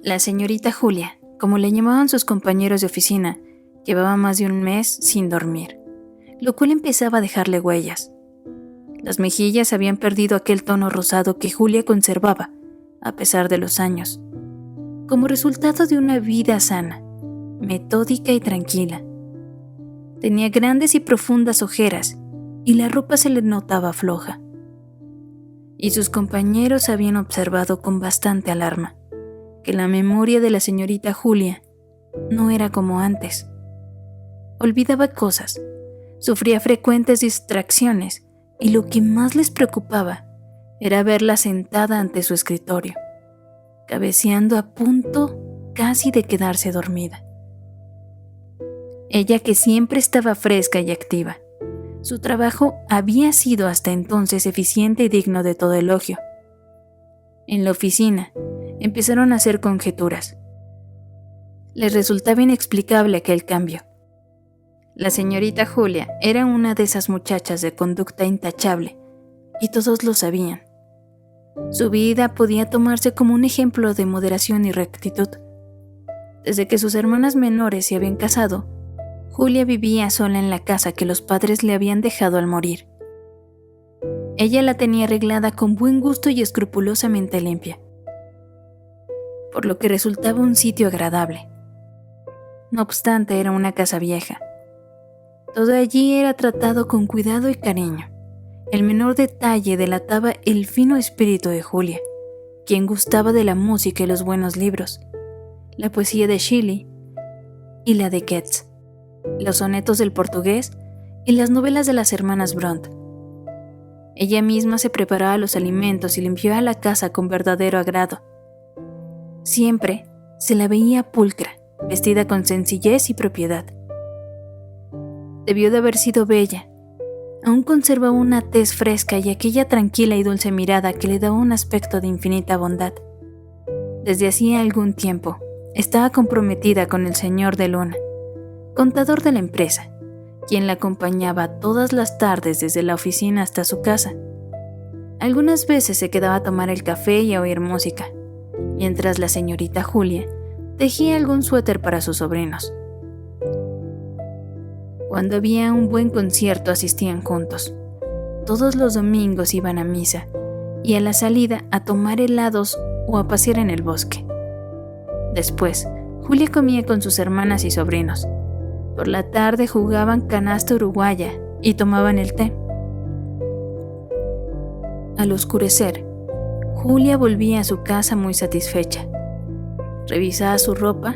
La señorita Julia, como le llamaban sus compañeros de oficina, llevaba más de un mes sin dormir, lo cual empezaba a dejarle huellas. Las mejillas habían perdido aquel tono rosado que Julia conservaba, a pesar de los años, como resultado de una vida sana, metódica y tranquila. Tenía grandes y profundas ojeras, y la ropa se le notaba floja. Y sus compañeros habían observado con bastante alarma que la memoria de la señorita Julia no era como antes. Olvidaba cosas, sufría frecuentes distracciones y lo que más les preocupaba era verla sentada ante su escritorio, cabeceando a punto casi de quedarse dormida. Ella que siempre estaba fresca y activa. Su trabajo había sido hasta entonces eficiente y digno de todo elogio. En la oficina empezaron a hacer conjeturas. Les resultaba inexplicable aquel cambio. La señorita Julia era una de esas muchachas de conducta intachable, y todos lo sabían. Su vida podía tomarse como un ejemplo de moderación y rectitud. Desde que sus hermanas menores se habían casado, Julia vivía sola en la casa que los padres le habían dejado al morir. Ella la tenía arreglada con buen gusto y escrupulosamente limpia, por lo que resultaba un sitio agradable. No obstante, era una casa vieja. Todo allí era tratado con cuidado y cariño. El menor detalle delataba el fino espíritu de Julia, quien gustaba de la música y los buenos libros, la poesía de Shelley y la de Keats, los sonetos del portugués y las novelas de las hermanas Brontë. Ella misma se preparaba los alimentos y limpiaba la casa con verdadero agrado. Siempre se la veía pulcra, vestida con sencillez y propiedad. Debió de haber sido bella. Aún conservaba una tez fresca y aquella tranquila y dulce mirada que le daba un aspecto de infinita bondad. Desde hacía algún tiempo, estaba comprometida con el señor de Luna, contador de la empresa, quien la acompañaba todas las tardes desde la oficina hasta su casa. Algunas veces se quedaba a tomar el café y a oír música, mientras la señorita Julia tejía algún suéter para sus sobrinos. Cuando había un buen concierto asistían juntos. Todos los domingos iban a misa y a la salida a tomar helados o a pasear en el bosque. Después, Julia comía con sus hermanas y sobrinos. Por la tarde jugaban canasta uruguaya y tomaban el té. Al oscurecer, Julia volvía a su casa muy satisfecha. Revisaba su ropa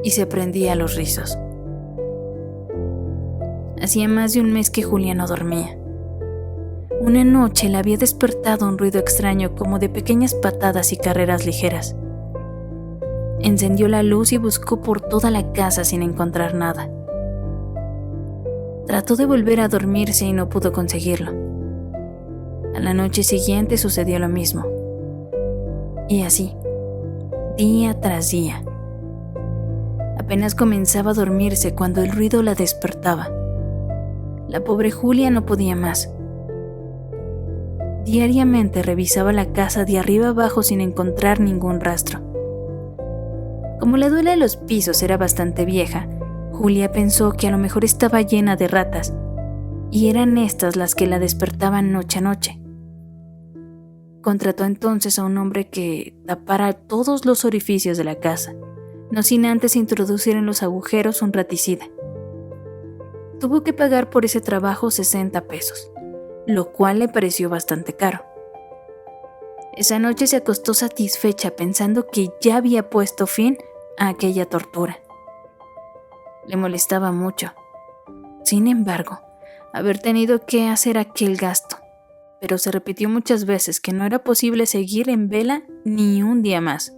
y se prendía los rizos. Hacía más de un mes que Julia no dormía. Una noche la había despertado un ruido extraño como de pequeñas patadas y carreras ligeras. Encendió la luz y buscó por toda la casa sin encontrar nada. Trató de volver a dormirse y no pudo conseguirlo. A la noche siguiente sucedió lo mismo. Y así, día tras día. Apenas comenzaba a dormirse cuando el ruido la despertaba. La pobre Julia no podía más. Diariamente revisaba la casa de arriba abajo sin encontrar ningún rastro. Como la duela de los pisos era bastante vieja, Julia pensó que a lo mejor estaba llena de ratas, y eran estas las que la despertaban noche a noche. Contrató entonces a un hombre que tapara todos los orificios de la casa, no sin antes introducir en los agujeros un raticida. Tuvo que pagar por ese trabajo 60 pesos, lo cual le pareció bastante caro. Esa noche se acostó satisfecha pensando que ya había puesto fin a aquella tortura. Le molestaba mucho, sin embargo, haber tenido que hacer aquel gasto, pero se repitió muchas veces que no era posible seguir en vela ni un día más.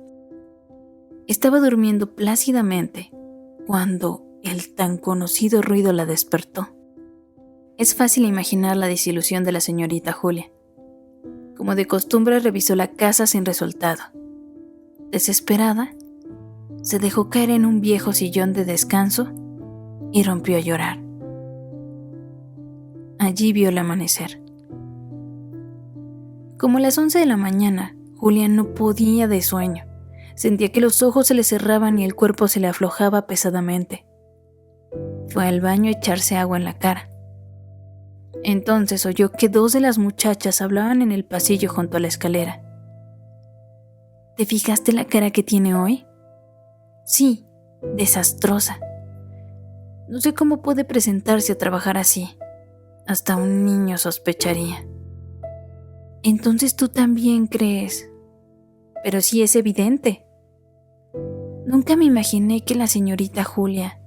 Estaba durmiendo plácidamente cuando el tan conocido ruido la despertó. Es fácil imaginar la desilusión de la señorita Julia. Como de costumbre revisó la casa sin resultado. Desesperada, se dejó caer en un viejo sillón de descanso y rompió a llorar. Allí vio el amanecer. Como a las 11 de la mañana, Julia no podía de sueño. Sentía que los ojos se le cerraban y el cuerpo se le aflojaba pesadamente. Fue al baño a echarse agua en la cara. Entonces oyó que 2 de las muchachas hablaban en el pasillo junto a la escalera. ¿Te fijaste la cara que tiene hoy? Sí, desastrosa. No sé cómo puede presentarse a trabajar así. Hasta un niño sospecharía. Entonces tú también crees. Pero sí es evidente. Nunca me imaginé que la señorita Julia.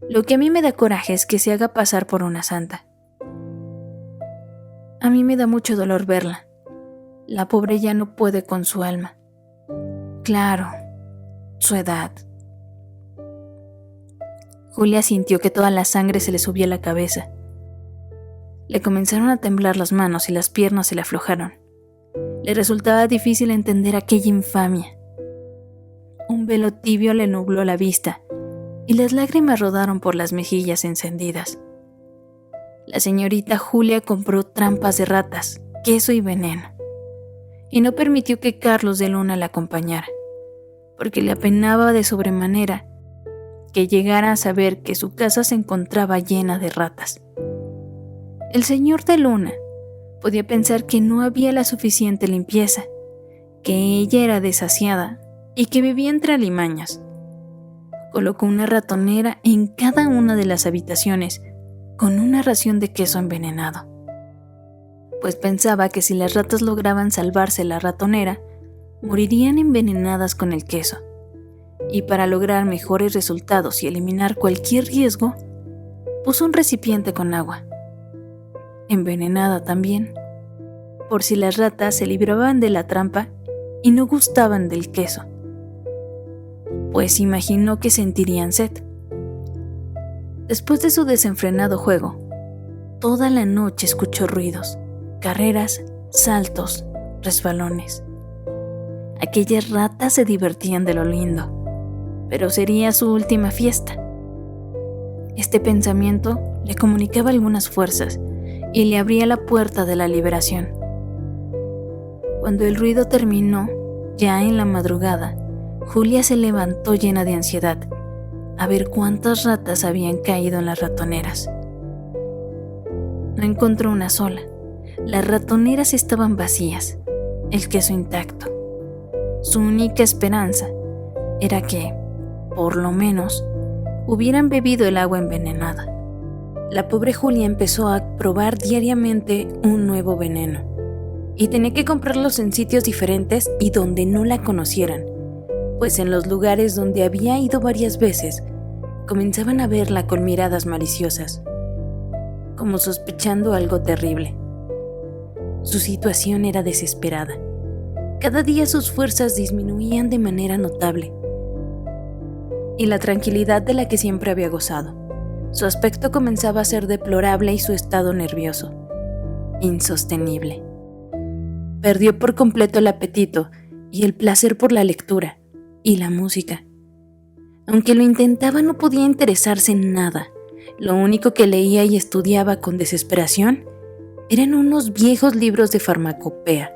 Lo que a mí me da coraje es que se haga pasar por una santa. A mí me da mucho dolor verla. La pobre ya no puede con su alma. Claro, su edad. Julia sintió que toda la sangre se le subía a la cabeza. Le comenzaron a temblar las manos y las piernas se le aflojaron. Le resultaba difícil entender aquella infamia. Un velo tibio le nubló la vista y las lágrimas rodaron por las mejillas encendidas. La señorita Julia compró trampas de ratas, queso y veneno, y no permitió que Carlos de Luna la acompañara, porque le apenaba de sobremanera que llegara a saber que su casa se encontraba llena de ratas. El señor de Luna podía pensar que no había la suficiente limpieza, que ella era desasiada y que vivía entre alimañas. Colocó una ratonera en cada una de las habitaciones con una ración de queso envenenado, pues pensaba que si las ratas lograban salvarse la ratonera, morirían envenenadas con el queso, y para lograr mejores resultados y eliminar cualquier riesgo, puso un recipiente con agua, envenenada también, por si las ratas se libraban de la trampa y no gustaban del queso, pues imaginó que sentirían sed. Después de su desenfrenado juego, toda la noche escuchó ruidos, carreras, saltos, resbalones. Aquellas ratas se divertían de lo lindo, pero sería su última fiesta. Este pensamiento le comunicaba algunas fuerzas y le abría la puerta de la liberación. Cuando el ruido terminó, ya en la madrugada, Julia se levantó llena de ansiedad a ver cuántas ratas habían caído en las ratoneras. No encontró una sola. Las ratoneras estaban vacías, el queso intacto. Su única esperanza era que, por lo menos, hubieran bebido el agua envenenada. La pobre Julia empezó a probar diariamente un nuevo veneno, y tenía que comprarlos en sitios diferentes y donde no la conocieran, pues en los lugares donde había ido varias veces, comenzaban a verla con miradas maliciosas, como sospechando algo terrible. Su situación era desesperada. Cada día sus fuerzas disminuían de manera notable, y la tranquilidad de la que siempre había gozado. Su aspecto comenzaba a ser deplorable y su estado nervioso, insostenible. Perdió por completo el apetito y el placer por la lectura y la música. Aunque lo intentaba, no podía interesarse en nada. Lo único que leía y estudiaba con desesperación eran unos viejos libros de farmacopea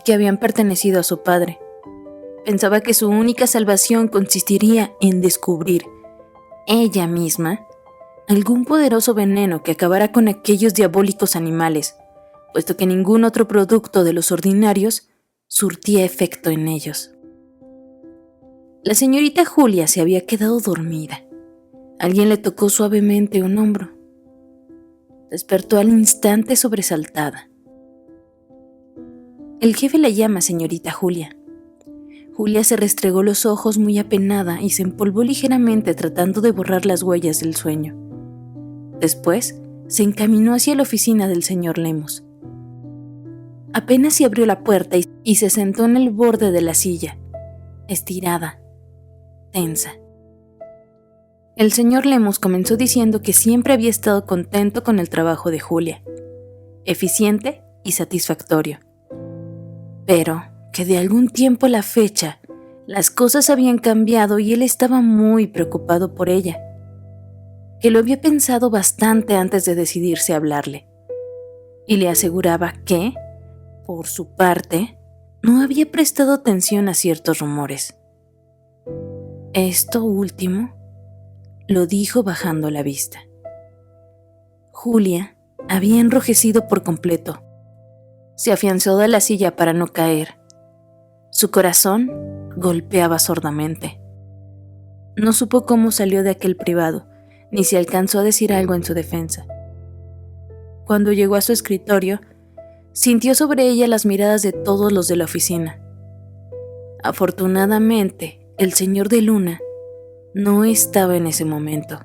que habían pertenecido a su padre. Pensaba que su única salvación consistiría en descubrir, ella misma, algún poderoso veneno que acabara con aquellos diabólicos animales, puesto que ningún otro producto de los ordinarios surtía efecto en ellos. La señorita Julia se había quedado dormida. Alguien le tocó suavemente un hombro. Despertó al instante sobresaltada. El jefe la llama señorita Julia. Julia se restregó los ojos muy apenada y se empolvó ligeramente tratando de borrar las huellas del sueño. Después se encaminó hacia la oficina del señor Lemus. Apenas se abrió la puerta y se sentó en el borde de la silla, estirada, tensa. El señor Lemus comenzó diciendo que siempre había estado contento con el trabajo de Julia, eficiente y satisfactorio, pero que de algún tiempo a la fecha las cosas habían cambiado y él estaba muy preocupado por ella, que lo había pensado bastante antes de decidirse a hablarle, y le aseguraba que, por su parte, no había prestado atención a ciertos rumores. Esto último lo dijo bajando la vista. Julia había enrojecido por completo. Se afianzó de la silla para no caer. Su corazón golpeaba sordamente. No supo cómo salió de aquel privado, ni si alcanzó a decir algo en su defensa. Cuando llegó a su escritorio, sintió sobre ella las miradas de todos los de la oficina. Afortunadamente, el señor de Luna no estaba en ese momento.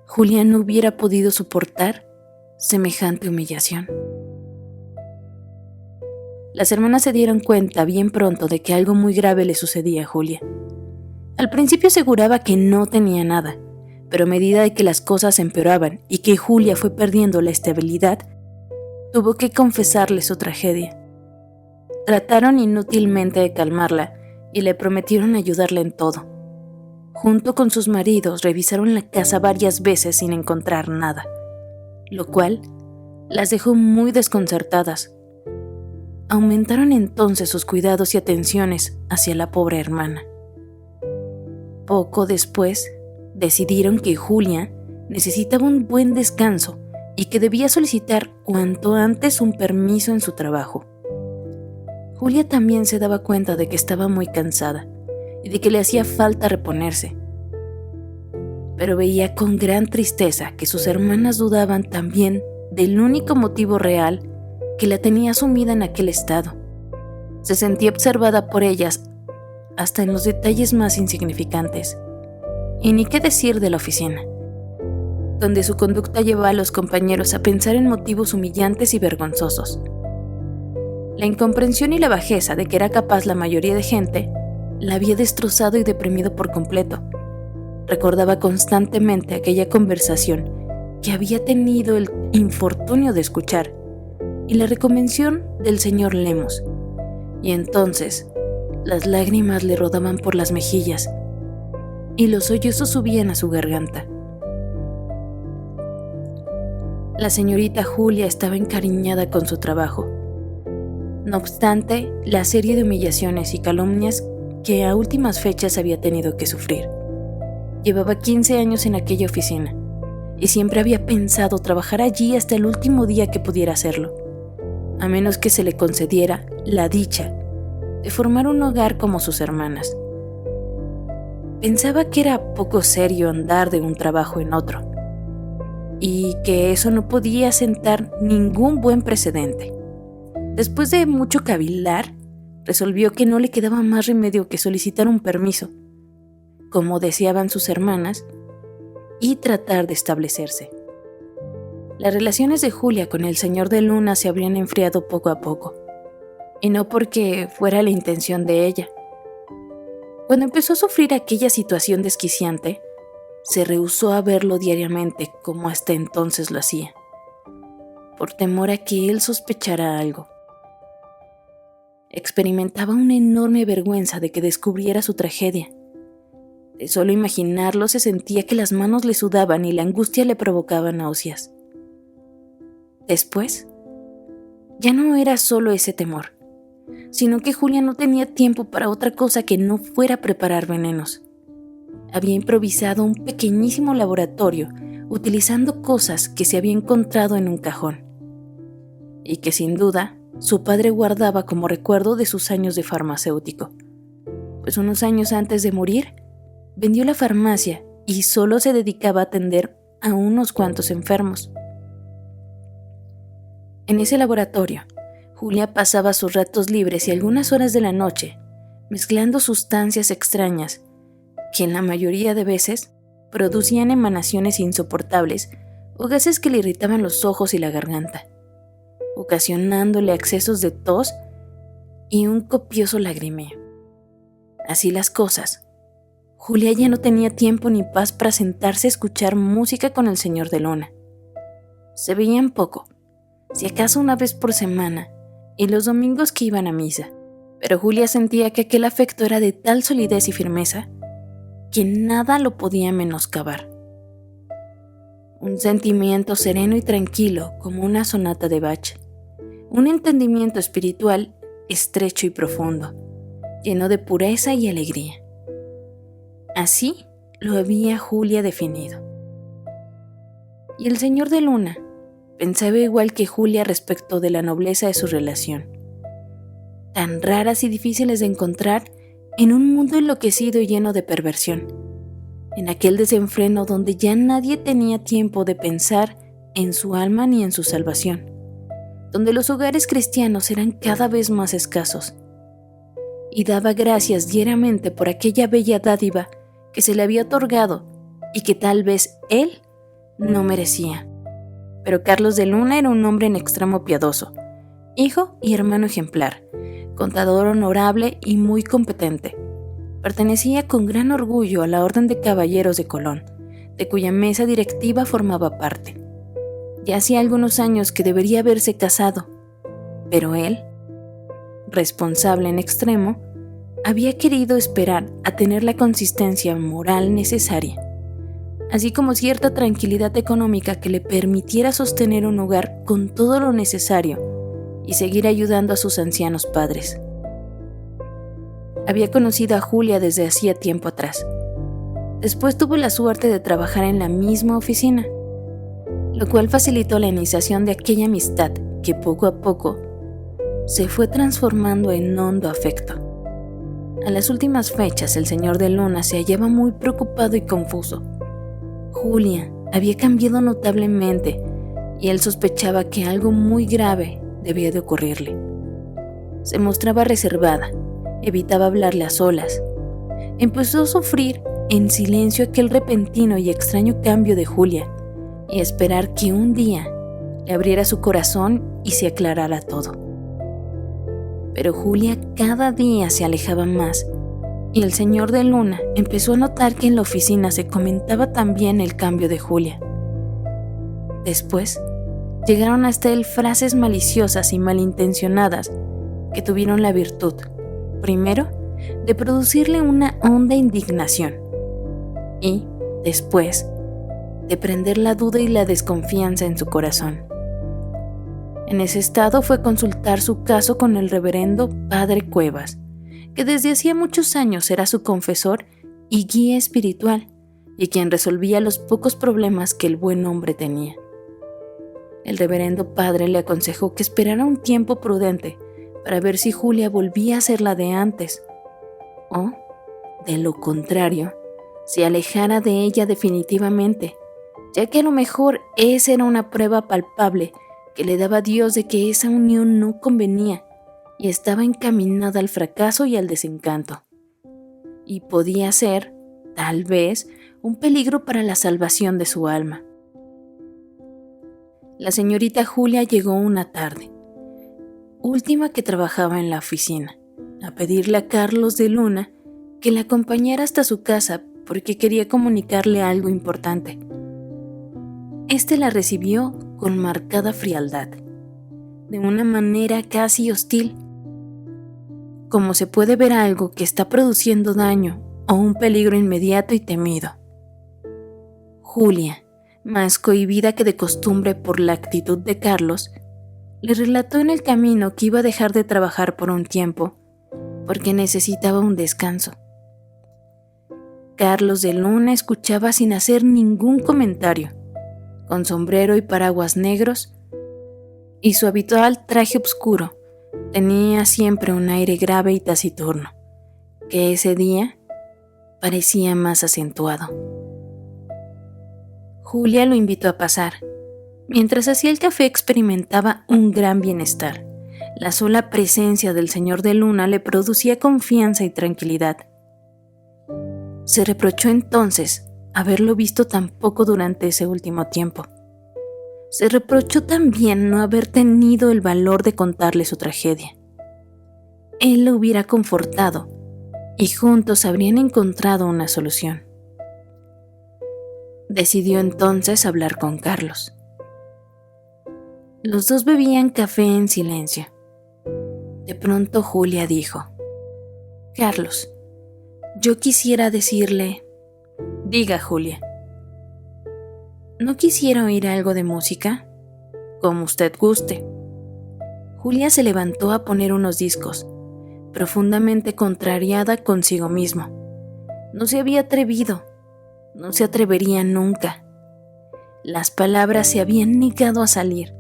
Julia no hubiera podido soportar semejante humillación. Las hermanas se dieron cuenta bien pronto de que algo muy grave le sucedía a Julia. Al principio aseguraba que no tenía nada, pero a medida de que las cosas empeoraban y que Julia fue perdiendo la estabilidad, tuvo que confesarle su tragedia. Trataron inútilmente de calmarla y le prometieron ayudarla en todo. Junto con sus maridos revisaron la casa varias veces sin encontrar nada, lo cual las dejó muy desconcertadas. Aumentaron entonces sus cuidados y atenciones hacia la pobre hermana. Poco después, decidieron que Julia necesitaba un buen descanso y que debía solicitar cuanto antes un permiso en su trabajo. Julia también se daba cuenta de que estaba muy cansada y de que le hacía falta reponerse. Pero veía con gran tristeza que sus hermanas dudaban también del único motivo real que la tenía sumida en aquel estado. Se sentía observada por ellas hasta en los detalles más insignificantes. Y ni qué decir de la oficina, donde su conducta llevaba a los compañeros a pensar en motivos humillantes y vergonzosos. La incomprensión y la bajeza de que era capaz la mayoría de gente la había destrozado y deprimido por completo. Recordaba constantemente aquella conversación que había tenido el infortunio de escuchar y la reconvención del señor Lemos, y entonces las lágrimas le rodaban por las mejillas y los sollozos subían a su garganta. La señorita Julia estaba encariñada con su trabajo. No obstante, la serie de humillaciones y calumnias que a últimas fechas había tenido que sufrir. Llevaba 15 años en aquella oficina y siempre había pensado trabajar allí hasta el último día que pudiera hacerlo, a menos que se le concediera la dicha de formar un hogar como sus hermanas. Pensaba que era poco serio andar de un trabajo en otro y que eso no podía sentar ningún buen precedente. Después de mucho cavilar, resolvió que no le quedaba más remedio que solicitar un permiso, como deseaban sus hermanas, y tratar de establecerse. Las relaciones de Julia con el señor de Luna se habrían enfriado poco a poco, y no porque fuera la intención de ella. Cuando empezó a sufrir aquella situación desquiciante, se rehusó a verlo diariamente como hasta entonces lo hacía, por temor a que él sospechara algo. Experimentaba una enorme vergüenza de que descubriera su tragedia. De solo imaginarlo se sentía que las manos le sudaban y la angustia le provocaba náuseas. Después, ya no era solo ese temor, sino que Julia no tenía tiempo para otra cosa que no fuera preparar venenos. Había improvisado un pequeñísimo laboratorio utilizando cosas que se había encontrado en un cajón y que sin duda su padre guardaba como recuerdo de sus años de farmacéutico, pues unos años antes de morir vendió la farmacia y solo se dedicaba a atender a unos cuantos enfermos. En ese laboratorio, Julia pasaba sus ratos libres y algunas horas de la noche mezclando sustancias extrañas que en la mayoría de veces producían emanaciones insoportables o gases que le irritaban los ojos y la garganta, ocasionándole accesos de tos y un copioso lagrimeo. Así las cosas, Julia ya no tenía tiempo ni paz para sentarse a escuchar música con el señor de Luna. Se veían poco, si acaso una vez por semana, y los domingos que iban a misa, pero Julia sentía que aquel afecto era de tal solidez y firmeza que nada lo podía menoscabar. Un sentimiento sereno y tranquilo como una sonata de Bach, un entendimiento espiritual estrecho y profundo, lleno de pureza y alegría. Así lo había Julia definido. Y el señor de Luna pensaba igual que Julia respecto de la nobleza de su relación, tan raras y difíciles de encontrar en un mundo enloquecido y lleno de perversión, en aquel desenfreno donde ya nadie tenía tiempo de pensar en su alma ni en su salvación, donde los hogares cristianos eran cada vez más escasos, y daba gracias diariamente por aquella bella dádiva que se le había otorgado y que tal vez él no merecía. Pero Carlos de Luna era un hombre en extremo piadoso, hijo y hermano ejemplar, contador honorable y muy competente. Pertenecía con gran orgullo a la Orden de Caballeros de Colón, de cuya mesa directiva formaba parte. Ya hacía algunos años que debería haberse casado, pero él, responsable en extremo, había querido esperar a tener la consistencia moral necesaria, así como cierta tranquilidad económica que le permitiera sostener un hogar con todo lo necesario y seguir ayudando a sus ancianos padres. Había conocido a Julia desde hacía tiempo atrás. Después tuvo la suerte de trabajar en la misma oficina, lo cual facilitó la iniciación de aquella amistad que poco a poco se fue transformando en hondo afecto. A las últimas fechas el señor de Luna se hallaba muy preocupado y confuso. Julia había cambiado notablemente y él sospechaba que algo muy grave debía de ocurrirle. Se mostraba reservada, evitaba hablarle a solas. Empezó a sufrir en silencio aquel repentino y extraño cambio de Julia y a esperar que un día le abriera su corazón y se aclarara todo. Pero Julia cada día se alejaba más y el señor de Luna empezó a notar que en la oficina se comentaba también el cambio de Julia. Después, llegaron hasta él frases maliciosas y malintencionadas que tuvieron la virtud, primero, de producirle una honda indignación y, después, de prender la duda y la desconfianza en su corazón. En ese estado fue consultar su caso con el reverendo Padre Cuevas, que desde hacía muchos años era su confesor y guía espiritual, y quien resolvía los pocos problemas que el buen hombre tenía. El reverendo padre le aconsejó que esperara un tiempo prudente para ver si Julia volvía a ser la de antes, o, de lo contrario, se alejara de ella definitivamente, ya que a lo mejor esa era una prueba palpable que le daba Dios de que esa unión no convenía y estaba encaminada al fracaso y al desencanto, y podía ser, tal vez, un peligro para la salvación de su alma. La señorita Julia llegó una tarde, última que trabajaba en la oficina, a pedirle a Carlos de Luna que la acompañara hasta su casa porque quería comunicarle algo importante. Este la recibió con marcada frialdad, de una manera casi hostil, como se puede ver algo que está produciendo daño o un peligro inmediato y temido. Julia, más cohibida que de costumbre por la actitud de Carlos, le relató en el camino que iba a dejar de trabajar por un tiempo, porque necesitaba un descanso. Carlos de Luna escuchaba sin hacer ningún comentario, con sombrero y paraguas negros, y su habitual traje oscuro tenía siempre un aire grave y taciturno, que ese día parecía más acentuado. Julia lo invitó a pasar. Mientras hacía el café experimentaba un gran bienestar. La sola presencia del señor de Luna le producía confianza y tranquilidad. Se reprochó entonces haberlo visto tan poco durante ese último tiempo. Se reprochó también no haber tenido el valor de contarle su tragedia. Él lo hubiera confortado y juntos habrían encontrado una solución. Decidió entonces hablar con Carlos. Los dos bebían café en silencio. De pronto Julia dijo: «Carlos, yo quisiera decirle...». «Diga, Julia». «¿No quisiera oír algo de música?» «Como usted guste». Julia se levantó a poner unos discos, profundamente contrariada consigo mismo. No se había atrevido, no se atrevería nunca. Las palabras se habían negado a salir.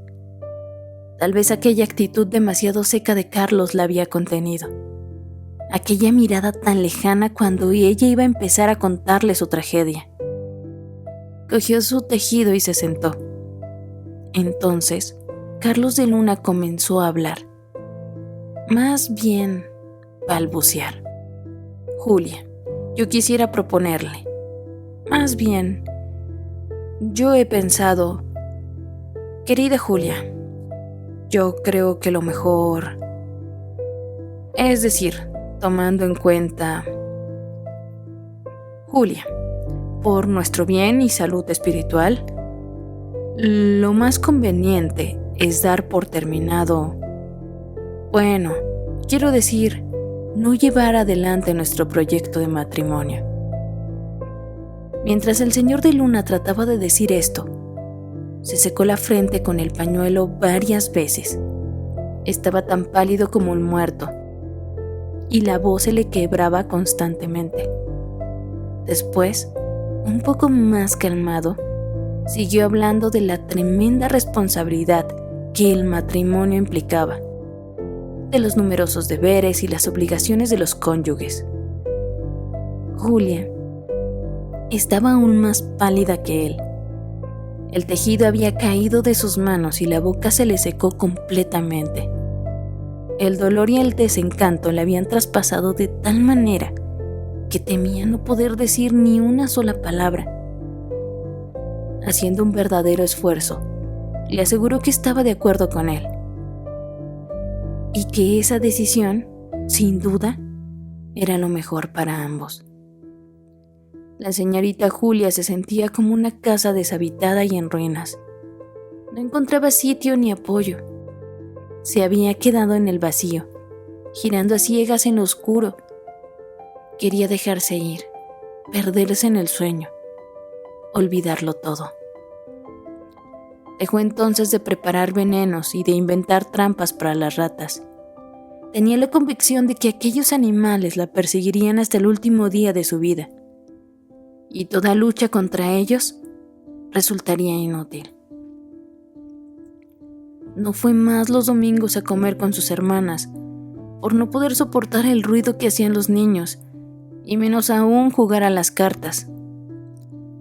Tal vez aquella actitud demasiado seca de Carlos la había contenido. Aquella mirada tan lejana cuando ella iba a empezar a contarle su tragedia. Cogió su tejido y se sentó. Entonces, Carlos de Luna comenzó a hablar. Más bien, balbucear. Julia, yo quisiera proponerle. Más bien, yo he pensado... Querida Julia, yo creo que lo mejor... Es decir, tomando en cuenta... Julia, por nuestro bien y salud espiritual, lo más conveniente es dar por terminado... Bueno, quiero decir, no llevar adelante nuestro proyecto de matrimonio. Mientras el señor de Luna trataba de decir esto, se secó la frente con el pañuelo varias veces. Estaba tan pálido como un muerto, y la voz se le quebraba constantemente. Después, un poco más calmado, siguió hablando de la tremenda responsabilidad que el matrimonio implicaba, de los numerosos deberes y las obligaciones de los cónyuges. Julia estaba aún más pálida que él. El tejido había caído de sus manos y la boca se le secó completamente. El dolor y el desencanto la habían traspasado de tal manera que temía no poder decir ni una sola palabra. Haciendo un verdadero esfuerzo, le aseguró que estaba de acuerdo con él y que esa decisión, sin duda, era lo mejor para ambos. La señorita Julia se sentía como una casa deshabitada y en ruinas. No encontraba sitio ni apoyo. Se había quedado en el vacío, girando a ciegas en lo oscuro. Quería dejarse ir, perderse en el sueño, olvidarlo todo. Dejó entonces de preparar venenos y de inventar trampas para las ratas. Tenía la convicción de que aquellos animales la perseguirían hasta el último día de su vida, y toda lucha contra ellos resultaría inútil. No fue más los domingos a comer con sus hermanas, por no poder soportar el ruido que hacían los niños, y menos aún jugar a las cartas.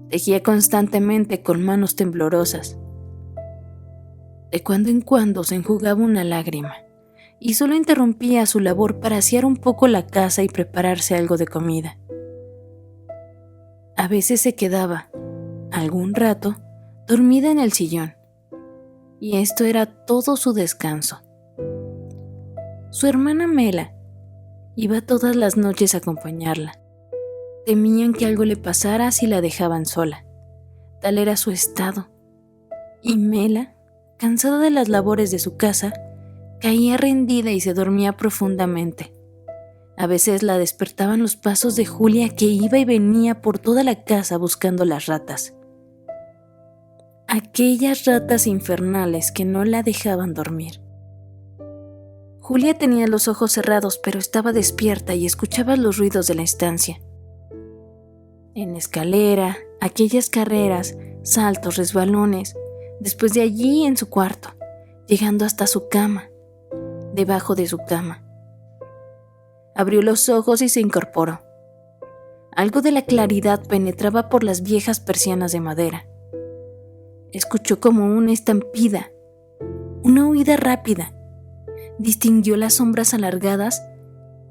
Tejía constantemente con manos temblorosas. De cuando en cuando se enjugaba una lágrima, y solo interrumpía su labor para asear un poco la casa y prepararse algo de comida. A veces se quedaba, algún rato, dormida en el sillón, y esto era todo su descanso. Su hermana Mela iba todas las noches a acompañarla. Temían que algo le pasara si la dejaban sola. Tal era su estado. Y Mela, cansada de las labores de su casa, caía rendida y se dormía profundamente. A veces la despertaban los pasos de Julia, que iba y venía por toda la casa buscando las ratas. Aquellas ratas infernales que no la dejaban dormir. Julia tenía los ojos cerrados, pero estaba despierta y escuchaba los ruidos de la estancia. En la escalera, aquellas carreras, saltos, resbalones, después de allí en su cuarto, llegando hasta su cama, debajo de su cama. Abrió los ojos y se incorporó. Algo de la claridad penetraba por las viejas persianas de madera. Escuchó como una estampida, una huida rápida. Distinguió las sombras alargadas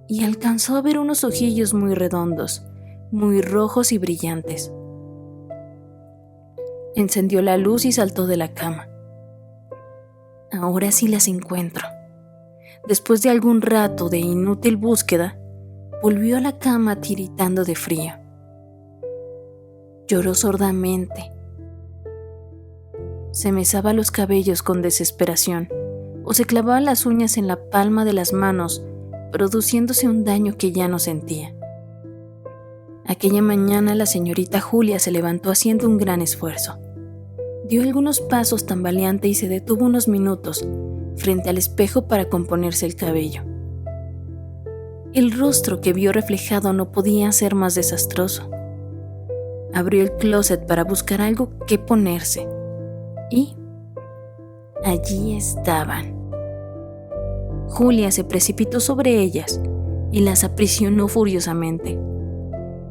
y alcanzó a ver unos ojillos muy redondos, muy rojos y brillantes. Encendió la luz y saltó de la cama. Ahora sí las encuentro. Después de algún rato de inútil búsqueda, volvió a la cama tiritando de frío. Lloró sordamente. Se mesaba los cabellos con desesperación o se clavaba las uñas en la palma de las manos, produciéndose un daño que ya no sentía. Aquella mañana la señorita Julia se levantó haciendo un gran esfuerzo. Dio algunos pasos tambaleante y se detuvo unos minutos frente al espejo para componerse el cabello. El rostro que vio reflejado no podía ser más desastroso. Abrió el closet para buscar algo que ponerse y allí estaban. Julia se precipitó sobre ellas y las aprisionó furiosamente.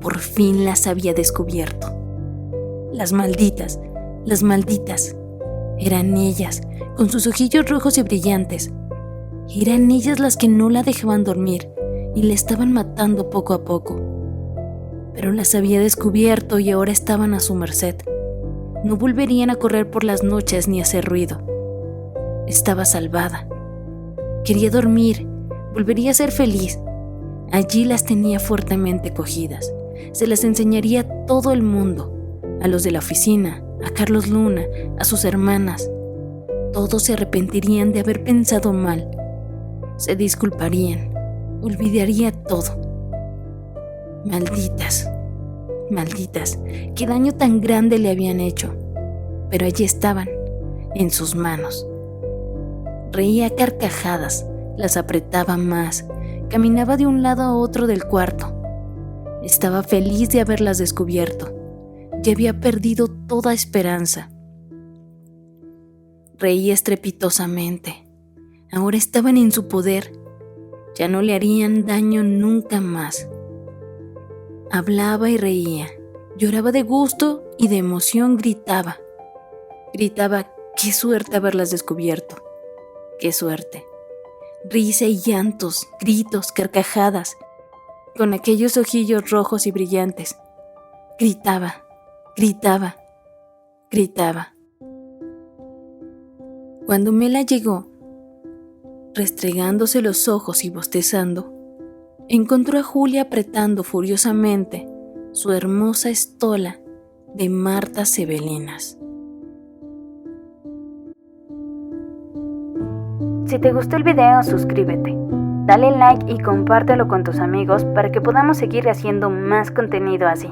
Por fin las había descubierto. Las malditas, eran ellas, con sus ojillos rojos y brillantes. Eran ellas las que no la dejaban dormir y la estaban matando poco a poco. Pero las había descubierto y ahora estaban a su merced. No volverían a correr por las noches ni a hacer ruido. Estaba salvada. Quería dormir, volvería a ser feliz. Allí las tenía fuertemente cogidas. Se las enseñaría a todo el mundo, a los de la oficina, a Carlos Luna, a sus hermanas. Todos se arrepentirían de haber pensado mal. Se disculparían, olvidaría todo. Malditas, qué daño tan grande le habían hecho. Pero allí estaban, en sus manos. Reía a carcajadas, las apretaba más, caminaba de un lado a otro del cuarto. Estaba feliz de haberlas descubierto. Ya había perdido toda esperanza. Reía estrepitosamente. Ahora estaban en su poder. Ya no le harían daño nunca más. Hablaba y reía. Lloraba de gusto y de emoción gritaba. Gritaba, qué suerte haberlas descubierto. Qué suerte. Risa y llantos, gritos, carcajadas, con aquellos ojillos rojos y brillantes. Gritaba. Cuando Mela llegó, restregándose los ojos y bostezando, encontró a Julia apretando furiosamente su hermosa estola de Martas Sebelinas. Si te gustó el video, suscríbete, dale like y compártelo con tus amigos para que podamos seguir haciendo más contenido así.